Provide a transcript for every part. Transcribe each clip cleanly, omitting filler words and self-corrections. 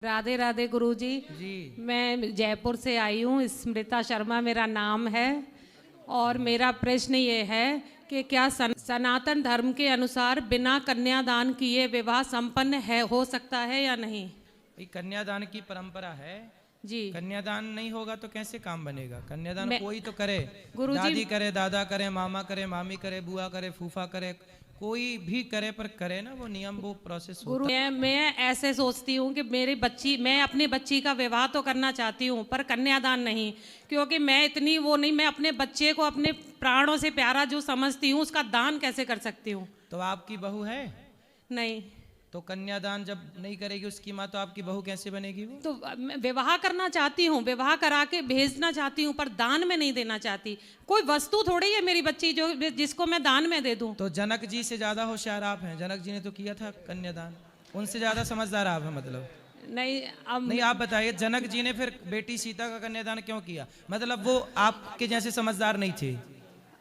राधे राधे गुरुजी जी। मैं जयपुर से आई हूँ। स्मृता शर्मा मेरा नाम है और मेरा प्रश्न ये है कि क्या सनातन धर्म के अनुसार बिना कन्यादान किए विवाह संपन्न है हो सकता है या नहीं? भाई कन्यादान की परंपरा है जी। कन्यादान नहीं होगा तो कैसे काम बनेगा? कन्यादान मैं- कोई तो करे, गुरुजी दादी करे, दादा करे, मामा करे, मामी करे, बुआ करे, फूफा करे, कोई भी करे, पर करे ना वो नियम, वो प्रोसेस गुरु होता है। मैं ऐसे सोचती हूँ कि मैं अपनी बच्ची का विवाह तो करना चाहती हूँ पर कन्यादान नहीं, क्योंकि मैं इतनी वो नहीं, मैं अपने बच्चे को अपने प्राणों से प्यारा जो समझती हूँ उसका दान कैसे कर सकती हूँ? तो आपकी बहू है नहीं। तो कन्यादान जब नहीं करेगी उसकी माँ, तो आपकी बहू कैसे बनेगी वो? तो मैं विवाह करना चाहती हूँ, विवाह करा के भेजना चाहती हूँ पर दान में नहीं देना चाहती। कोई वस्तु थोड़ी है मेरी बच्ची जो जिसको मैं दान में दे दूँ। तो जनक जी से ज्यादा होशियार आप हैं। जनक जी ने तो किया था कन्यादान, उनसे ज्यादा समझदार आप हैं। मतलब नहीं, अब नहीं, आप बताइए जनक जी ने फिर बेटी सीता का कन्यादान क्यों किया? मतलब वो आपके जैसे समझदार नहीं थे?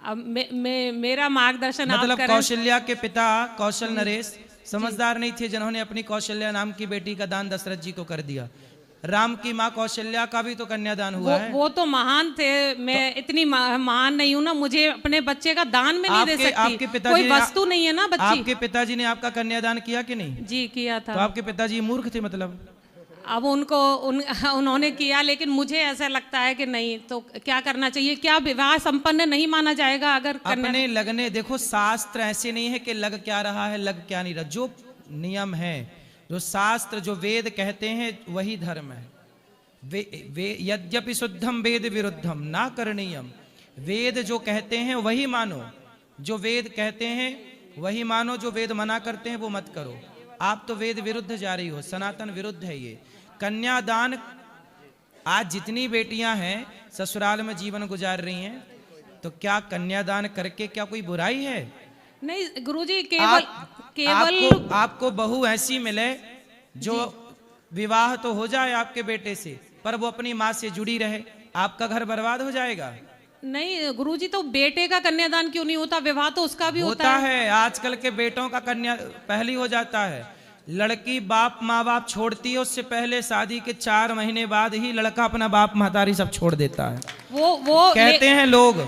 अब मेरा मार्गदर्शन आप मतलब करें। कौशल्या के पिता कौशल नरेश समझदार नहीं थे जिन्होंने अपनी कौशल्या नाम की बेटी का दान दशरथ जी को कर दिया। राम की माँ कौशल्या का भी तो कन्यादान हुआ है। वो तो महान थे, मैं इतनी महान नहीं हूँ ना, मुझे अपने बच्चे का दान में नहीं दे सकती। आपके पिताजी कोई वस्तु नहीं है ना बच्ची। आपके पिताजी ने आपका कन्यादान किया कि नहीं? जी किया तो था। आपके पिताजी मूर्ख थे मतलब? अब उन्होंने किया, लेकिन मुझे ऐसा लगता है कि नहीं, तो क्या करना चाहिए? क्या विवाह संपन्न नहीं माना जाएगा अगर अपने लगने? देखो शास्त्र ऐसे नहीं है कि लग क्या रहा है लग क्या नहीं रहा। जो नियम है, जो शास्त्र, जो वेद कहते हैं वही धर्म है। यद्यपि शुद्धम वेद विरुद्धम ना करणीयम। वेद जो कहते हैं वही मानो, जो वेद कहते हैं वही मानो, जो वेद मना करते हैं वो मत करो। आप तो वेद विरुद्ध जा रही हो, सनातन विरुद्ध है ये। कन्यादान, आज जितनी बेटियां हैं ससुराल में जीवन गुजार रही हैं, तो क्या कन्यादान करके क्या कोई बुराई है? नहीं गुरुजी, केवल आपको बहू ऐसी मिले जो विवाह तो हो जाए आपके बेटे से, पर वो अपनी माँ से जुड़ी रहे, आपका घर बर्बाद हो जाएगा। नहीं गुरुजी, तो बेटे का कन्यादान क्यों नहीं होता? विवाह तो उसका भी होता है। आजकल के बेटों का कन्या पहली हो जाता है। लड़की बाप माँ बाप छोड़ती है, उससे पहले शादी के 4 महीने बाद ही लड़का अपना बाप महतारी सब छोड़ देता है। वो कहते हैं लोग,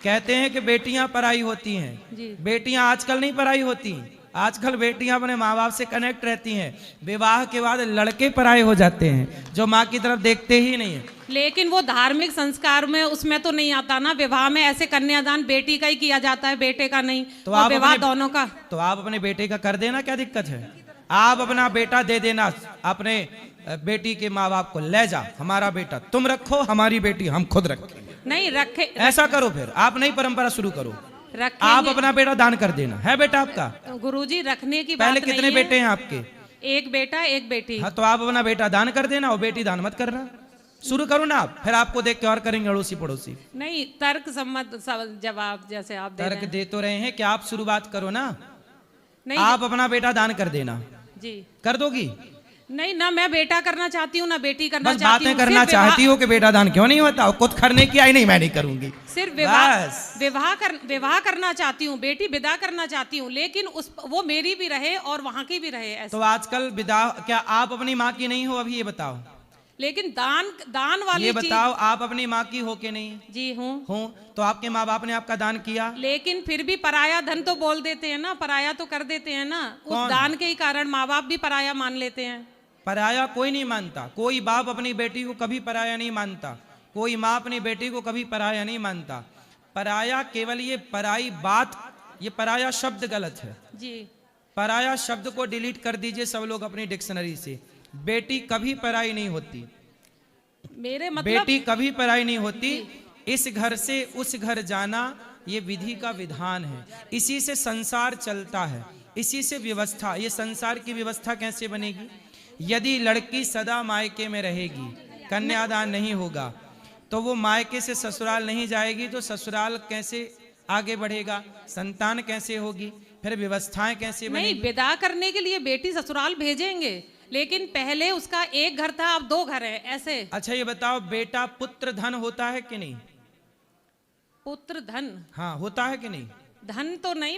कहते हैं कि बेटियां पराई होती हैं। बेटियां आजकल नहीं पराई होती, आजकल बेटियां अपने माँ बाप से कनेक्ट रहती हैं। विवाह के बाद लड़के पराये हो जाते हैं जो माँ की तरफ देखते ही नहीं है। लेकिन वो धार्मिक संस्कार में उसमें तो नहीं आता ना। विवाह में ऐसे कन्यादान बेटी का ही किया जाता है, बेटे का नहीं। तो आप विवाह दोनों का। तो आप अपने बेटे का कर देना, क्या दिक्कत है? आप अपना बेटा दे देना अपने बेटी के माँ बाप को, ले जा हमारा बेटा तुम रखो, हमारी बेटी हम खुद रखेंगे। नहीं रखे, ऐसा करो, फिर आप नई परंपरा शुरू करो। आप अपना बेटा दान कर देना। है बेटा आपका? गुरुजी रखने की पहले बात कितने नहीं बेटे हैं आपके? एक बेटा एक बेटी। हाँ, तो आप अपना बेटा दान कर देना और बेटी दान मत करना। शुरू करो ना आप, फिर आपको देख के और करेंगे अड़ोसी पड़ोसी। नहीं, तर्क सम्मत जवाब जैसे आप तर्क दे तो रहे हैं कि आप शुरुआत करो ना। नहीं, आप अपना बेटा दान कर देना। जी कर दोगी? नहीं ना, मैं बेटा करना चाहती हूँ ना बेटी करना चाहती हूँ। बातें करना चाहती हो कि बेटा दान क्यों नहीं होता? खुद करने की आई नहीं, मैं नहीं करूंगी। सिर्फ विवाह करना चाहती हूँ, बेटी विदा करना चाहती हूँ, लेकिन वो मेरी भी रहे और वहाँ की भी रहे ऐसे। तो आजकल विदा, क्या आप अपनी माँ की नहीं हो? अभी ये बताओ। लेकिन दान वाली ये बताओ, आप अपनी माँ की हो के नहीं? जी हूँ। तो आपके माँ बाप ने आपका दान किया, लेकिन फिर भी पराया धन तो बोल देते हैं ना, पराया तो कर देते हैं ना। उस दान के ही कारण माँ बाप भी पराया मान लेते हैं। पराया कोई नहीं मानता। कोई बाप अपनी बेटी को कभी पराया नहीं मानता, कोई माँ अपनी बेटी को कभी पराया नहीं मानता। पराया केवल ये पराई बात, ये पराया शब्द गलत है जी। पराया शब्द को डिलीट कर दीजिए सब लोग अपनी डिक्शनरी से। बेटी कभी पराई नहीं होती। मेरे मतलब बेटी कभी पराई नहीं होती। इस घर से उस घर जाना ये विधि का विधान है। इसी से संसार चलता है, इसी से व्यवस्था। ये संसार की व्यवस्था कैसे बनेगी? यदि लड़की सदा मायके में रहेगी, कन्यादान नहीं होगा, तो वो मायके से ससुराल नहीं जाएगी, तो ससुराल कैसे आगे बढ़ेगा? संतान कैसे होगी? फिर व्यवस्थाएं कैसे बनेगी? नहीं, विदा करने के लिए बेटी ससुराल भेजेंगे, लेकिन पहले उसका एक घर था, अब 2 घर है ऐसे। अच्छा ये बताओ, बेटा पुत्र धन होता है कि नहीं? पुत्र धन? हाँ, होता है कि नहीं? धन तो नहीं,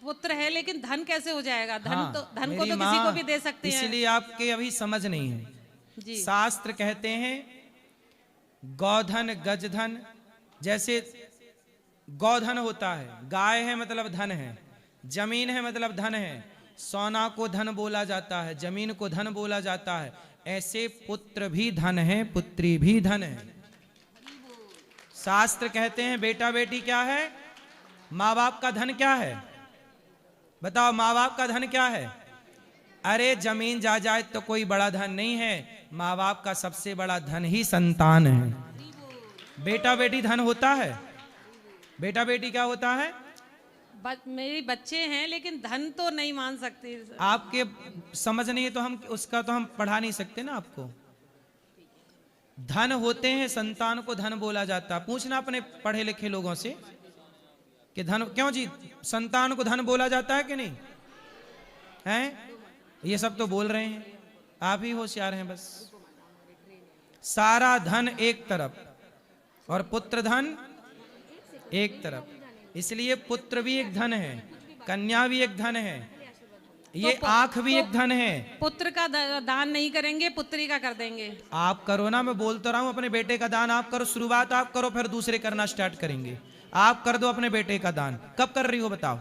पुत्र है, लेकिन धन कैसे हो जाएगा? धन हाँ, तो धन को तो किसी को भी दे सकते हैं। इसलिए आपके अभी समझ नहीं है। जी। शास्त्र कहते हैं गौधन गजधन, जैसे गौधन होता है, गाय है मतलब धन है, जमीन है मतलब धन है, सोना को धन बोला जाता है, जमीन को धन बोला जाता है, ऐसे पुत्र भी धन है, पुत्री भी धन है। शास्त्र कहते हैं बेटा बेटी क्या है, माँ बाप का धन क्या है, बताओ माँ बाप का धन क्या है? अरे जमीन जायदाद तो कोई बड़ा धन नहीं है, माँ बाप का सबसे बड़ा धन ही संतान है। बेटा बेटी धन होता है, बेटा बेटी क्या होता है? मेरे बच्चे हैं लेकिन धन तो नहीं मान सकते। आपके समझ नहीं है तो हम उसका तो हम पढ़ा नहीं सकते ना आपको। धन होते हैं, संतान को धन बोला जाता है। पूछना अपने पढ़े लिखे लोगों से कि धन क्यों जी संतान को धन बोला जाता है कि नहीं है? ये सब तो बोल रहे हैं, आप ही होशियार हैं। बस सारा धन एक तरफ और पुत्र धन एक तरफ, इसलिए पुत्र भी एक धन है, कन्या भी एक धन है, ये आंख भी एक धन है। पुत्र का दान नहीं करेंगे, पुत्री का कर देंगे। आप करो ना, मैं बोलता रहा हूं अपने बेटे का दान आप करो, शुरुआत आप करो फिर दूसरे करना स्टार्ट करेंगे। आप कर दो अपने बेटे का दान। कब कर रही हो बताओ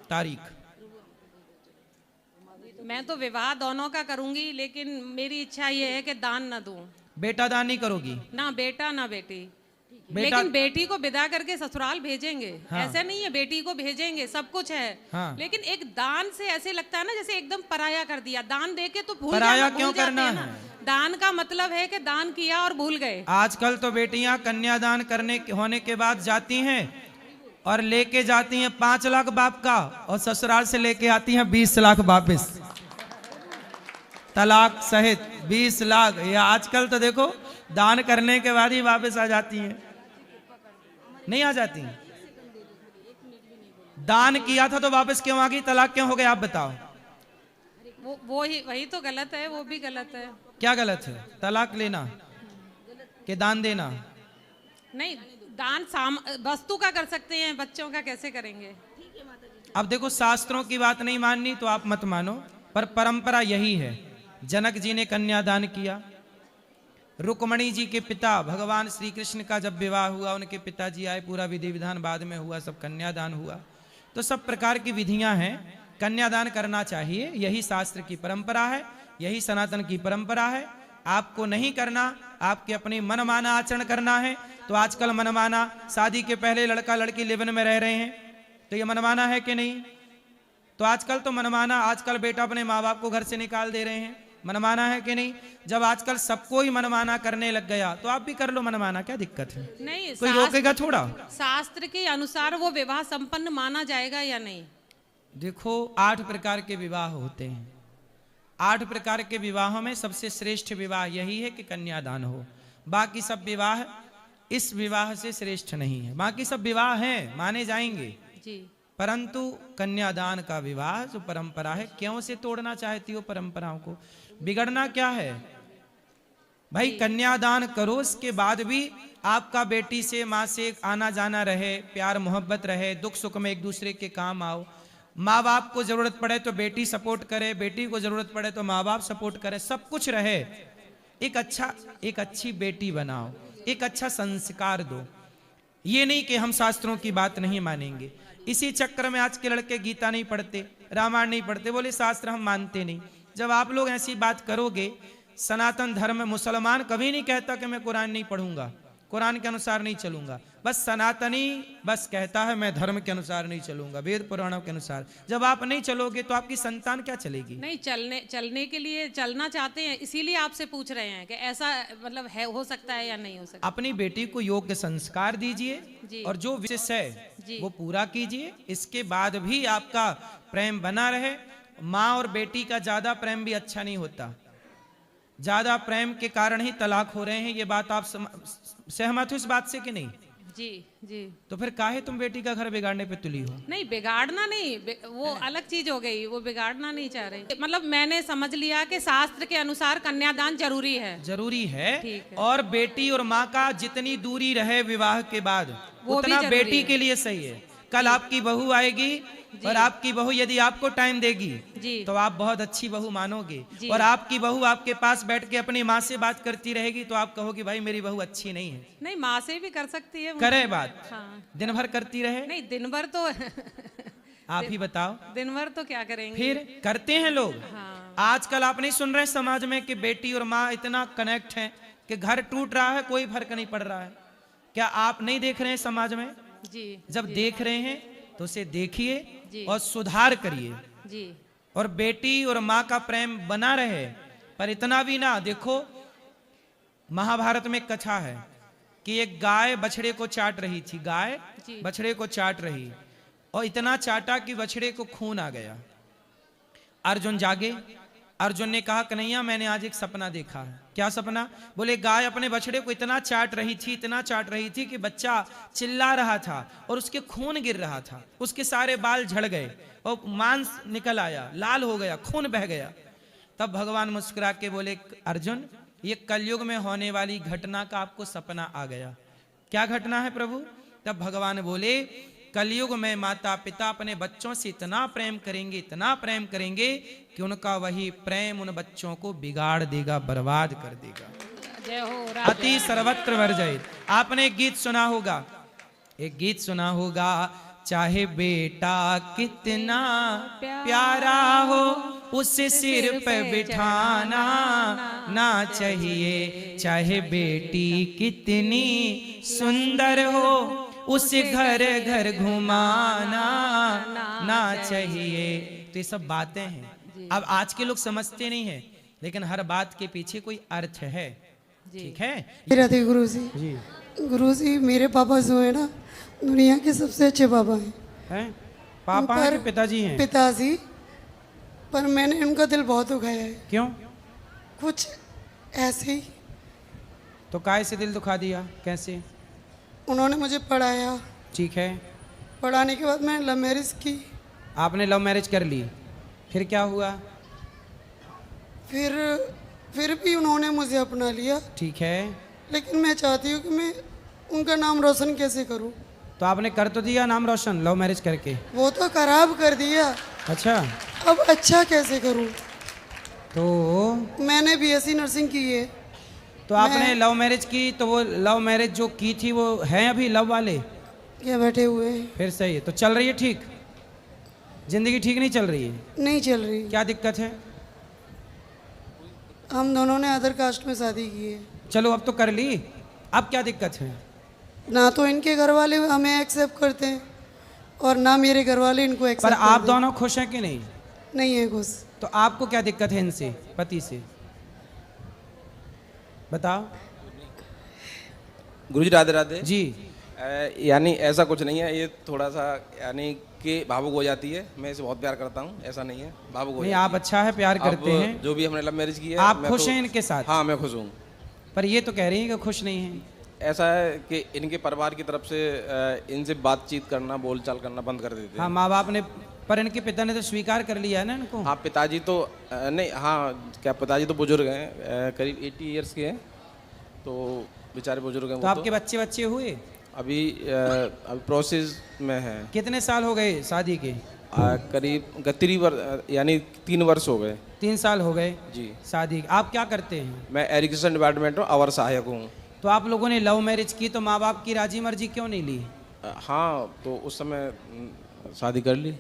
तारीख? मैं तो विवाह दोनों का करूंगी, लेकिन मेरी इच्छा ये है कि दान न दूं। बेटा दान नहीं करोगी? ना बेटा ना बेटी, बेटा... लेकिन बेटी को विदा करके ससुराल भेजेंगे। हाँ। ऐसे नहीं है, बेटी को भेजेंगे, सब कुछ है। हाँ। लेकिन एक दान से ऐसे लगता है ना जैसे एकदम पराया कर दिया। दान देके तो भूल पराया क्यों जाते करना हैं ना। दान का मतलब है कि दान किया और भूल गए। आजकल तो बेटियां कन्यादान होने के बाद जाती हैं और लेके जाती हैं 5 लाख बाप का, और ससुराल से लेके आती हैं 20 लाख वापिस, तलाक सहित 20 लाख। ये आजकल तो देखो दान करने के बाद ही वापस आ जाती हैं, नहीं आ जाती। दान किया था तो वापस क्यों आ गई? तलाक क्यों हो गया आप बताओ? वही तो गलत है, वो भी गलत है। क्या गलत है? तलाक लेना कि दान देना? नहीं, दान वस्तु का कर सकते हैं, बच्चों का कैसे करेंगे? अब देखो शास्त्रों की बात नहीं माननी तो आप मत मानो, पर परंपरा यही है। जनक जी ने कन्यादान किया, रुक्मणी जी के पिता भगवान श्री कृष्ण का जब विवाह हुआ, उनके पिताजी आए, पूरा विधि विधान बाद में हुआ, सब कन्यादान हुआ। तो सब प्रकार की विधियां हैं, कन्यादान करना चाहिए, यही शास्त्र की परंपरा है, यही सनातन की परंपरा है। आपको नहीं करना, आपके अपनी मनमाना आचरण करना है तो आजकल मनमाना, शादी के पहले लड़का लड़की लिव-इन में रह रहे हैं, तो ये मनमाना है कि नहीं? तो आजकल तो मनमाना, आजकल बेटा अपने माँ बाप को घर से निकाल दे रहे हैं, मनमाना है कि नहीं? जब आजकल सबको ही मनमाना करने लग गया तो आप भी कर लो मनमाना, क्या दिक्कत है? नहीं, कोई रोकेगा थोड़ा? शास्त्र के अनुसार वो विवाह संपन्न माना जाएगा या नहीं? देखो 8 प्रकार के विवाह होते हैं, 8 प्रकार के विवाहों में सबसे श्रेष्ठ विवाह यही है कि कन्यादान हो। बाकी सब विवाह इस विवाह से श्रेष्ठ नहीं है। बाकी सब विवाह हैं, माने जाएंगे जी, परंतु कन्यादान का विवाह जो परंपरा है, क्यों से तोड़ना चाहती हो परंपराओं को? बिगड़ना क्या है भाई? कन्यादान करो, उसके बाद भी आपका बेटी से माँ से आना जाना रहे, प्यार मोहब्बत रहे, दुख सुख में एक दूसरे के काम आओ। माँ बाप को जरूरत पड़े तो बेटी सपोर्ट करे, बेटी को जरूरत पड़े तो माँ बाप सपोर्ट करे, सब कुछ रहे। एक अच्छी बेटी बनाओ, एक अच्छा संस्कार दो। ये नहीं कि हम शास्त्रों की बात नहीं मानेंगे। इसी चक्कर में आज के लड़के गीता नहीं पढ़ते, रामायण नहीं पढ़ते, बोले शास्त्र हम मानते नहीं। जब आप लोग ऐसी बात करोगे, सनातन धर्म में मुसलमान कभी नहीं कहता कि मैं कुरान नहीं पढ़ूंगा, कुरान के अनुसार नहीं चलूंगा। बस सनातनी बस कहता है मैं धर्म के अनुसार नहीं चलूंगा, वेद पुराणों के अनुसार। जब आप नहीं चलोगे तो आपकी संतान क्या चलेगी? नहीं, चलने के लिए चलना चाहते हैं, इसीलिए आपसे पूछ रहे हैं कि ऐसा मतलब है, हो सकता है या नहीं हो सकता। अपनी बेटी को योग्य संस्कार दीजिए और जो विशेष है वो पूरा कीजिए। इसके बाद भी आपका प्रेम बना रहे। माँ और बेटी का ज्यादा प्रेम भी अच्छा नहीं होता, ज्यादा प्रेम के कारण ही तलाक हो रहे हैं। ये बात आप सहमत हो इस बात से कि नहीं? जी जी। तो फिर काहे तुम बेटी का घर बिगाड़ने पे तुली हो? नहीं, बिगाड़ना नहीं, वो अलग चीज हो गई, वो बिगाड़ना नहीं चाह रही। मतलब मैंने समझ लिया कि शास्त्र के अनुसार कन्यादान जरूरी है, जरूरी है। और बेटी और माँ का जितनी दूरी रहे विवाह के बाद उतना बेटी के लिए सही है। कल आपकी बहू आएगी और आपकी बहू यदि आपको टाइम देगी जी तो आप बहुत अच्छी बहू मानोगे, जी। और आपकी बहू आपके पास बैठ के अपनी माँ से बात करती रहेगी तो आप कहोगे भाई मेरी बहू अच्छी नहीं है। नहीं, माँ से भी कर सकती है। करे बात, हाँ। दिन भर करती रहे, नहीं, दिन भर तो आप ही बताओ, दिन भर तो क्या करेंगे। फिर करते हैं लोग। हाँ। आजकल आप नहीं सुन रहे समाज में कि बेटी और माँ इतना कनेक्ट है कि घर टूट रहा है कोई फर्क नहीं पड़ रहा है। क्या आप नहीं देख रहे हैं समाज में? जी जब देख रहे हैं तो उसे देखिए जी और सुधार करिए, जी और बेटी और माँ का प्रेम बना रहे। पर इतना भी ना, देखो महाभारत में एक कथा है कि एक गाय बछड़े को चाट रही थी, गाय जी। बछड़े को चाट रही, और इतना चाटा कि बछड़े को खून आ गया। अर्जुन जागे, अर्जुन ने कहा कन्हैया मैंने आज एक सपना देखा है। क्या सपना? बोले गाय अपने बछड़े को इतना चाट रही थी, इतना चाट रही थी कि बच्चा चिल्ला रहा था और उसके खून गिर रहा था, उसके सारे बाल झड़ गए और मांस निकल आया, लाल हो गया, खून बह गया। तब भगवान मुस्कुरा के बोले अर्जुन ये कलयुग में होने वाली घटना का आपको सपना आ गया। क्या घटना है प्रभु? तब भगवान बोले कलयुग में माता पिता अपने बच्चों से इतना प्रेम करेंगे, इतना प्रेम करेंगे कि उनका वही प्रेम उन बच्चों को बिगाड़ देगा, बर्बाद कर देगा। जय हो राधे। अति सर्वत्र वर्जयित। आपने एक गीत सुना होगा, एक गीत सुना होगा, चाहे बेटा कितना प्यारा हो उसे सिर पे बिठाना ना चाहिए, चाहे बेटी कितनी सुंदर हो उसे घर घर घुमाना ना चाहिए। तो ये सब बातें हैं, अब आज के लोग समझते नहीं है, लेकिन हर बात के पीछे कोई अर्थ है। ठीक है राधे गुरु जी। गुरु जी मेरे पापा जो है ना दुनिया के सबसे अच्छे पापा हैं। पापा हैं कि पिताजी हैं? पिताजी, पर मैंने उनका दिल बहुत दुखाया है। क्यों? कुछ ऐसे ही। तो काय से दिल दुखा दिया? कैसे? उन्होंने मुझे पढ़ाया, ठीक है, पढ़ाने के बाद मैंने लव मैरिज की। आपने लव मैरिज कर ली, फिर क्या हुआ? फिर भी उन्होंने मुझे अपना लिया। ठीक है, लेकिन मैं चाहती हूँ कि मैं उनका नाम रोशन कैसे करूँ। तो आपने कर तो दिया नाम रोशन लव मैरिज करके। वो तो खराब कर दिया। अच्छा, अब अच्छा कैसे करूँ? तो मैंने बीएससी नर्सिंग की है। तो आपने लव मैरिज की, तो वो लव मैरिज जो की थी वो हैं अभी लव वाले? क्या बैठे हुए हैं? फिर सही है, तो चल रही है ठीक? जिंदगी ठीक नहीं चल रही है? नहीं चल रही। क्या दिक्कत है? हम दोनों ने अदर कास्ट में शादी की है। चलो अब तो कर ली, अब क्या दिक्कत है? ना तो इनके घर वाले हमें एक्सेप्ट करते हैं और ना मेरे घर वाले इनको पर एक्सेप्ट आप दोनों खुश हैं कि नहीं? नहीं है खुश। तो आपको क्या दिक्कत है इनसे, पति से? बताओ। गुरुजी राधे राधे जी। यानी ऐसा कुछ नहीं है, ये थोड़ा सा यानी कि भावुक हो जाती है। मैं इसे बहुत प्यार करता हूँ, ऐसा नहीं है, भावुक हो नहीं, जाती आप अच्छा है, प्यार करते अब हैं। जो भी हमने लव मैरिज की है, आप मैं खुश तो- हैं इनके साथ? हाँ मैं खुश हूँ। पर ये तो कह रही हैं कि खुश नहीं हैं। ऐसा है कि इनके परिवार की तरफ से इनसे बातचीत करना, बोलचाल करना बंद कर देते हाँ, हैं। माँ बाप ने, पर इनके पिता ने तो स्वीकार कर लिया है ना इनको। हाँ पिताजी तो नहीं, हाँ क्या पिताजी तो बुजुर्ग हैं, करीब 80 ईयर्स के हैं, तो बेचारे बुजुर्ग हैं तो वो। आपके बच्चे बच्चे हुए? अभी प्रोसेस में है। कितने साल हो गए शादी के? करीब 3 वर्ष हो गए। 3 साल हो गए जी। शादी। आप क्या करते हैं? मैं एजुकेशन डिपार्टमेंट में अवर सहायक हूँ। तो आप लोगों ने लव मैरिज की तो माँ बाप की राजी मर्जी क्यों नहीं ली? हाँ तो उस समय शादी कर ली।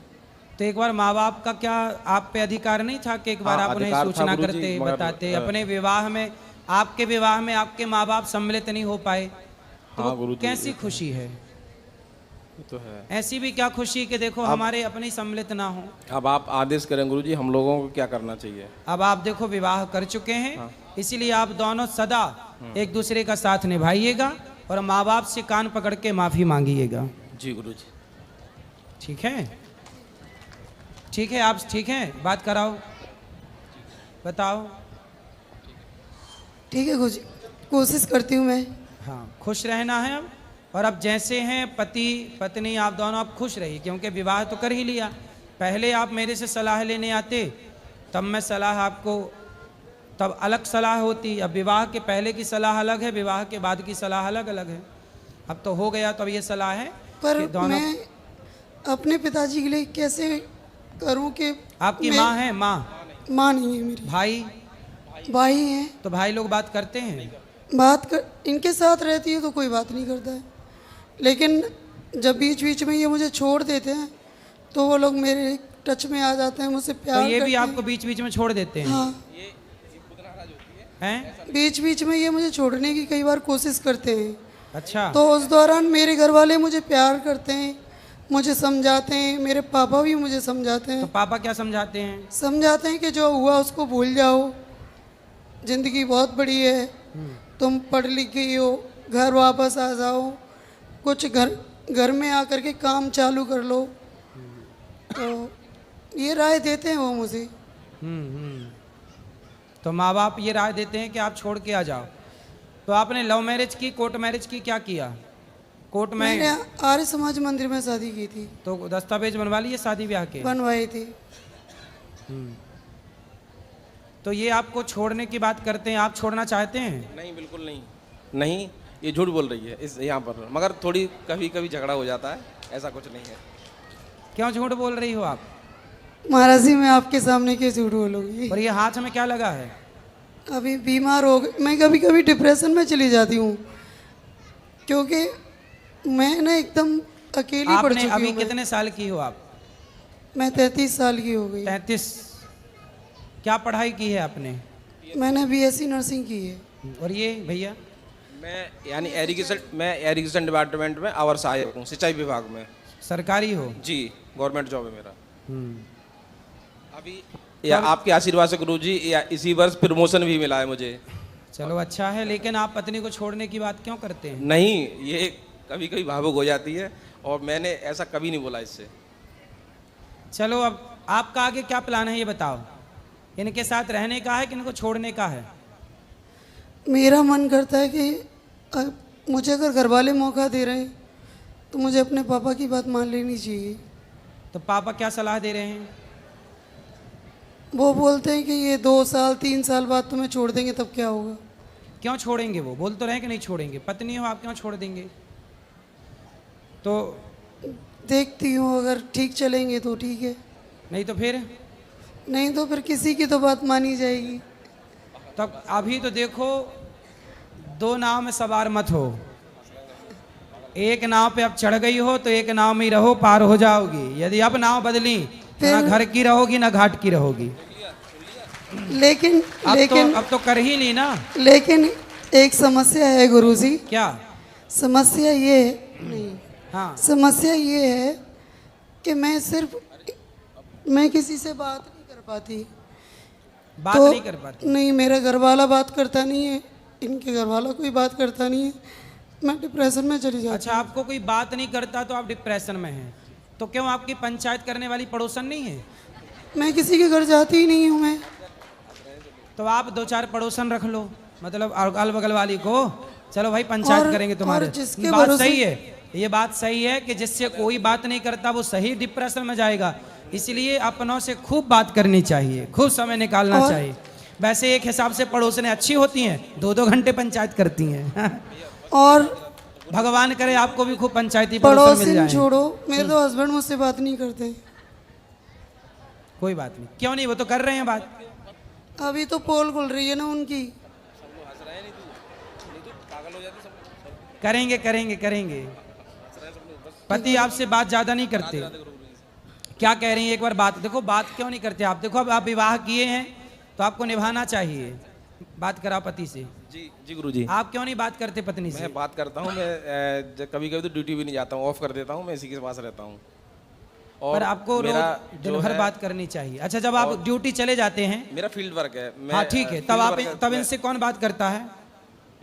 तो एक बार माँ बाप का क्या आप पे अधिकार नहीं था कि एक बार हाँ, आप उन्हें अधिकार था सूचना गुरुजी, करते, मगर, बताते? अपने विवाह में, आपके विवाह में आपके माँ बाप सम्मिलित नहीं हो पाए, तो हाँ वो गुरुजी, कैसी खुशी है? ये तो है। ऐसी भी क्या खुशी कि देखो हमारे अपने सम्मिलित ना हो। अब आप आदेश करें गुरुजी, हम लोगों को क्या करना चाहिए? अब आप देखो विवाह कर चुके हैं, इसीलिए आप दोनों सदा एक दूसरे का साथ निभाइएगा और माँ बाप से कान पकड़ के माफी मांगिएगा। जी गुरुजी। ठीक है, ठीक है, आप ठीक हैं? बात कराओ, बताओ। ठीक है गुरुजी, कोशिश करती हूँ मैं। हाँ, खुश रहना है अब। और अब जैसे हैं पति पत्नी, आप दोनों अब खुश रहिए, क्योंकि विवाह तो कर ही लिया। पहले आप मेरे से सलाह लेने आते, तब मैं सलाह आपको, तब अलग सलाह होती। अब विवाह के पहले की सलाह अलग है, विवाह के बाद की सलाह अलग अलग है। अब तो हो गया, तो अब ये सलाह है पर कि दोनों। मैं अपने पिताजी के लिए कैसे करूं कि आपकी मैं- माँ है? माँ? माँ नहीं है मेरी, भाई? भाई हैं। तो भाई लोग बात करते हैं? बात कर, इनके साथ रहती है तो कोई बात नहीं करता है, लेकिन जब बीच बीच में ये मुझे छोड़ देते हैं तो वो लोग मेरे टच में आ जाते हैं, मुझसे तो प्यार ये करते भी हैं। आपको बीच बीच में छोड़ देते हैं? हाँ, हैं? बीच बीच में ये मुझे छोड़ने की कई बार कोशिश करते हैं। अच्छा। तो उस दौरान मेरे घर वाले मुझे प्यार करते हैं, मुझे समझाते हैं, मेरे पापा भी मुझे समझाते तो हैं। पापा क्या समझाते हैं? समझाते हैं कि जो हुआ उसको भूल जाओ, ज़िंदगी बहुत बड़ी है, तुम पढ़ लिख गई हो, घर वापस आ जाओ, कुछ घर में आकर के काम चालू कर लो। तो ये राय देते हैं वो मुझे। तो माँ बाप ये राय देते हैं कि आप छोड़ के आ जाओ। तो आपने लव मैरिज की, कोर्ट मैरिज की, क्या किया? कोर्ट मैंने में आर्य समाज मंदिर में शादी की थी, तो दस्तावेज बनवा लिए शादी ब्याह के? बनवाई थी। तो ये आपको छोड़ने की बात करते हैं, आप छोड़ना चाहते हैं? नहीं, बिल्कुल नहीं। नहीं, ये झूठ बोल रही है इस यहाँ पर, मगर थोड़ी कभी कभी झगड़ा हो जाता है, ऐसा कुछ नहीं है। क्यों झूठ बोल रही हो आप? महाराज जी, मैं आपके सामने क्यों झूठ बोलूँगी? और ये हाथ में क्या लगा है? अभी बीमार हो गई मैं, कभी कभी डिप्रेशन में चली जाती हूँ, क्योंकि मैं ना एकदम अकेली पड़ आपने चुकी अभी हूँ। कितने साल की हो आप? मैं 33 साल की हो गई। 33। क्या पढ़ाई की है आपने? मैंने BSc नर्सिंग की है। और ये भैया? मैं एरीगेशन डिपार्टमेंट में अवर सहायक हूँ, सिंचाई विभाग में। सरकारी हो? जी, गवर्नमेंट जॉब है मेरा। अभी या आपके आशीर्वाद से गुरुजी, या इसी वर्ष प्रमोशन भी मिला है मुझे। चलो अच्छा है, लेकिन आप पत्नी को छोड़ने की बात क्यों करते हैं? नहीं, ये कभी कभी भावुक हो जाती है और मैंने ऐसा कभी नहीं बोला इससे। चलो अब आपका आगे क्या प्लान है ये बताओ। इनके साथ रहने का है कि इनको छोड़ने का है? मेरा मन करता है कि मुझे अगर घर वाले मौका दे रहे हैं तो मुझे अपने पापा की बात मान लेनी चाहिए। तो पापा क्या सलाह दे रहे हैं? वो बोलते हैं कि ये 2 साल 3 साल बाद तुम्हें छोड़ देंगे, तब क्या होगा? क्यों छोड़ेंगे? वो बोल तो रहे कि नहीं छोड़ेंगे। पत्नी हो आप, क्यों छोड़ देंगे? तो देखती हूँ, अगर ठीक चलेंगे तो ठीक है, नहीं तो फिर? नहीं तो फिर किसी की तो बात मानी जाएगी। तब अभी तो देखो, 2 नाव में सवार मत हो। एक नाव पे अब चढ़ गई हो तो एक नाव में ही रहो, पार हो जाओगी। यदि अब नाव बदली तो ना घर की रहोगी ना घाट की रहोगी। लेकिन अब तो कर ही ली ना। लेकिन एक समस्या है गुरुजी। क्या समस्या ये है, नहीं, हाँ, समस्या ये है कि मैं किसी से बात नहीं कर पाती। बात तो नहीं कर पाती? नहीं, मेरा घर वाला बात करता नहीं है, इनके घर वाला कोई बात करता नहीं है, मैं डिप्रेशन में चली जाती। अच्छा, आपको कोई बात नहीं करता तो आप डिप्रेशन में हैं? तो क्यों आपकी पंचायत करने वाली पड़ोसन नहीं है? मैं किसी के घर जाती ही नहीं हूँ मैं। तो आप 2-4 पड़ोसन रख लो, मतलब अगल बगल वाली को। चलो भाई पंचायत और- करेंगे तुम्हारे। और जिसके बात भरोसे- सही है, ये बात सही है कि जिससे कोई बात नहीं करता वो सही डिप्रेशन में जाएगा। इसलिए अपनों से खूब बात करनी चाहिए, खूब समय निकालना और- चाहिए। वैसे एक हिसाब से पड़ोसने अच्छी होती हैं, 2-2 घंटे पंचायत करती हैं। और भगवान करे आपको भी खूब पंचायती पड़ोसन मिल पड़ोसिन जाए। छोड़ो, मेरे तो हस्बैंड मुझसे बात नहीं करते। कोई बात नहीं, क्यों नहीं, वो तो कर रहे हैं बात। अभी तो पोल खुल रही है ना उनकी। करेंगे करेंगे करेंगे। पति आपसे बात ज्यादा नहीं करते? क्या कह रही हैं एक बार बात देखो। बात क्यों नहीं करते आप? देखो अब आप विवाह किए हैं तो आपको निभाना चाहिए। बात करा पति से। जी जी गुरुजी। आप क्यों नहीं बात करते पत्नी से? मैं बात करता हूँ, मैं कभी कभी तो ड्यूटी भी नहीं जाता हूँ, ऑफ कर देता हूँ, मैं इसी के पास रहता हूँ। पर आपको रोज दिन भर बात करनी चाहिए। अच्छा, जब आप ड्यूटी चले जाते हैं? मेरा फील्ड वर्क है। हाँ ठीक है, तब इनसे कौन बात करता है?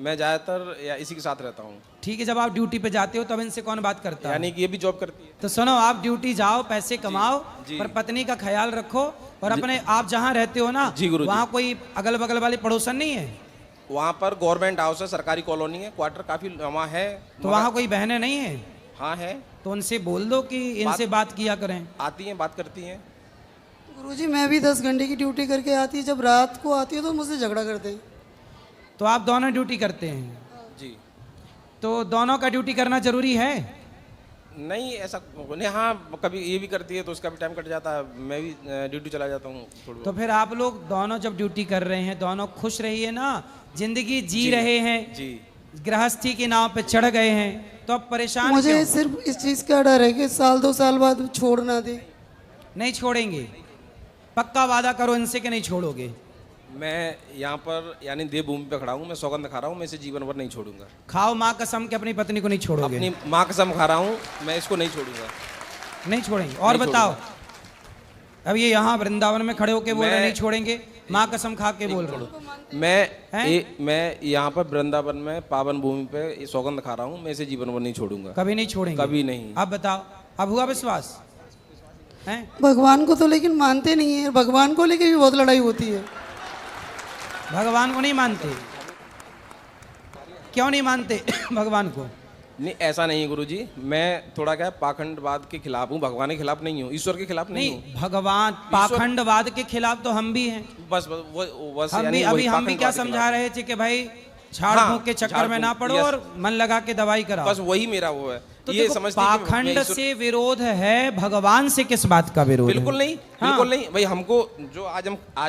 मैं ज़्यादातर या इसी के साथ रहता हूँ। ठीक है, जब आप ड्यूटी पे जाते हो तब इनसे कौन बात करता है? यानी कि ये भी जॉब करती है। तो सुनो, आप ड्यूटी जाओ, पैसे कमाओ, पर पत्नी का ख्याल रखो। और अपने आप जहाँ रहते हो ना, जी गुरुजी। वहाँ कोई अगल बगल वाले पड़ोसन नहीं है? वहाँ पर गवर्नमेंट हाउस है, सरकारी कॉलोनी है, क्वार्टर काफी लंबा है। तो वहाँ कोई बहनें नहीं है? हाँ है। तो उनसे बोल दो कि इनसे बात किया करें। आती हैं, बात करती हैं। गुरुजी, मैं भी 10 घंटे की ड्यूटी करके आती है, जब रात को आती है तो मुझसे झगड़ा करते हैं। तो आप दोनों ड्यूटी करते हैं? जी। तो दोनों का ड्यूटी करना जरूरी है? नहीं ऐसा नहीं, हाँ कभी ये भी करती है तो उसका भी टाइम कट जाता है, मैं भी ड्यूटी चला जाता हूँ थोड़ी तो फिर आप लोग दोनों जब ड्यूटी कर रहे हैं दोनों खुश रहिए ना, जिंदगी जी जी, रहे हैं, जी गृहस्थी की नाव पे चढ़ गए हैं, तो अब परेशान मुझे क्यों? सिर्फ इस चीज़ का डर है कि साल 2 साल बाद छोड़ ना दे। नहीं छोड़ेंगे, पक्का वादा करो इनसे कि नहीं छोड़ोगे। मैं यहाँ पर यानी देवभूमि पे खड़ा हूँ, मैं सौगंध खा रहा हूँ, मैं इसे जीवन भर नहीं छोड़ूंगा। खाओ माँ कसम कि अपनी पत्नी को नहीं छोड़ोगे। अपनी माँ कसम खा रहा हूँ, मैं इसको नहीं छोड़ूंगा। नहीं छोड़ेंगे। और नहीं बताओ, अब ये यहाँ वृंदावन में खड़े होके बोल रहे मैं- नहीं छोड़ेंगे, माँ कसम खा के बोल रहे हो। मैं यहाँ पर वृंदावन में पावन भूमि पे ये सौगंध खा रहा हूँ, मैं इसे जीवन भर नहीं छोड़ूंगा, कभी नहीं छोड़ेंगे। कभी नहीं। अब बताओ, अब हुआ विश्वास है? भगवान को तो लेकिन मानते नहीं है, भगवान को लेके भी बहुत लड़ाई होती है। भगवान को नहीं मानते? क्यों नहीं मानते भगवान को? नहीं ऐसा नहीं है गुरुजी, मैं थोड़ा क्या है, पाखंडवाद के खिलाफ हूँ, भगवान के खिलाफ नहीं हूँ, ईश्वर के खिलाफ नहीं हूँ। नहीं, भगवान पाखंडवाद के खिलाफ तो हम भी हैं। बस हम यानी भी वही अभी हम भी क्या पाखंडवाद के समझा खिलाफ। रहे थे कि भाई झाड़ हाँ, फूंक के चक्कर झाड़ में ना फूंक, पड़ो यस। और मन लगा के दवाई कराओ। बस वही मेरा वो है, तो ये देखो, समझते हैं कि मैं पाखंड ईश्वर- से विरोध है, भगवान से किस बात का विरोध है? बिल्कुल नहीं, हाँ। बिल्कुल नहीं भाई। हमको जो आज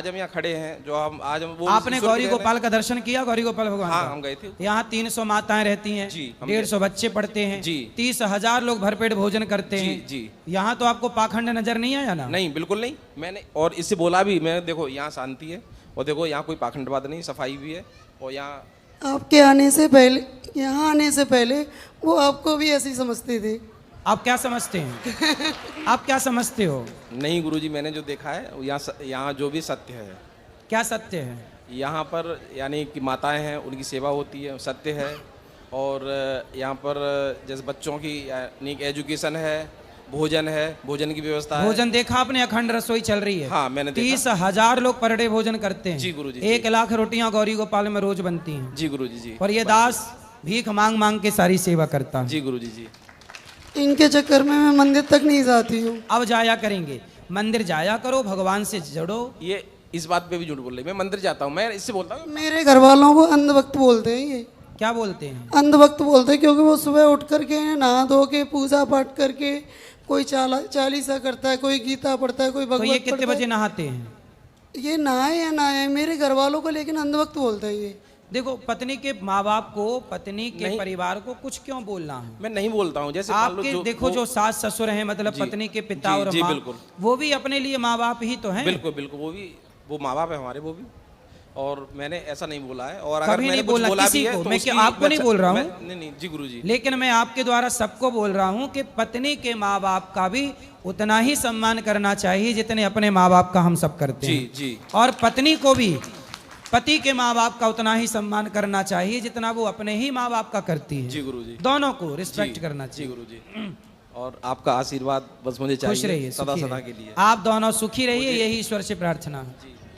हम यहाँ खड़े हैं, जो हम आज हम वो आपने ईश्वर गौरी की देन है। गोपाल का दर्शन किया? गौरी गोपाल भगवान हाँ का? हम गए थे। यहाँ 300 माताएं रहती हैं, जी, हम 150 बच्चे पढ़ते हैं, जी। 30,000 लोग भरपेट भोजन करते जी, हैं। जी। यहाँ तो आपको पाखंड नजर नहीं आया ना? नहीं बिल्कुल नहीं, मैंने और इससे बोला भी, मैं देखो यहाँ शांति है और देखो यहाँ कोई पाखंडवाद नहीं, सफाई भी है और यहाँ आपके आने से पहले, यहाँ आने से पहले वो आपको भी ऐसे ही समझते थे। आप क्या समझते हैं? आप क्या समझते हो? नहीं गुरुजी, मैंने जो देखा है यहाँ जो भी सत्य है, क्या सत्य है? यहाँ पर यानी कि माताएं हैं, उनकी सेवा होती है, सत्य है। और यहाँ पर जैसे बच्चों की यानी एजुकेशन है, भोजन है, भोजन की व्यवस्था है। भोजन देखा आपने? अखंड रसोई चल रही है। हाँ मैंने देखा। 30,000 लोग पर डे भोजन करते हैं। जी गुरुजी, 1 लाख रोटियां गौरी गोपाल में रोज बनती हैं। जी गुरुजी जी। और ये दास भीख मांग मांग के सारी सेवा करता है। जी गुरुजी जी। इनके चक्कर में मैं मंदिर तक नहीं जाती हूँ। अब जाया करेंगे, मंदिर जाया करो, भगवान से जुड़ो। ये इस बात पे भी झूठ बोल रही, मैं मंदिर जाता हूँ, मैं इससे बोलता हूँ। मेरे घर वालों को अंधभक्त बोलते हैं। ये क्या बोलते हैं? अंधभक्त बोलते हैं क्योंकि वो सुबह उठ करके नहा धो के पूजा पाठ करके कोई चालीसा करता है, कोई गीता पढ़ता है, कोई तो भगवत ये कितने पढ़ता है। बजे नहाते हैं? ये नहाए या नहाए, मेरे घर वालों को लेकिन अंधभक्त बोलता है ये। देखो, पत्नी के माँ बाप को, पत्नी के नहीं। परिवार को कुछ क्यों बोलना है? मैं नहीं बोलता हूँ, जैसे मान लो आपके देखो वो- जो सास ससुर हैं, मतलब जी, पत्नी के पिता जी, और जी, माँ, बिल्कुल। वो भी अपने लिए माँ बाप ही तो हैं। बिल्कुल बिल्कुल, वो माँ बाप है हमारे, वो भी। और मैंने ऐसा नहीं बोला है, और अगर कभी मैंने नहीं कुछ बोला बोला किसी भी है को। तो मैं उसकी क्या आपको नहीं बोल रहा हूँ? नहीं नहीं जी गुरुजी। लेकिन मैं आपके द्वारा सबको बोल रहा हूं कि पत्नी के माँ बाप का भी उतना ही सम्मान करना चाहिए जितने अपने माँ बाप का हम सब करते जी हैं। जी और पत्नी को भी पति के माँ बाप का उतना ही सम्मान करना चाहिए जितना वो अपने ही माँ बाप का करती है। जी गुरुजी। दोनों को रिस्पेक्ट जी, करना जी चाहिए। गुरुजी। और आपका आशीर्वाद बस मुझे खुश चाहिए रहिए, सदा सुखी सदा रहिए। के लिए। आप दोनों सुखी रहिए, यही ईश्वर से प्रार्थना है। जी।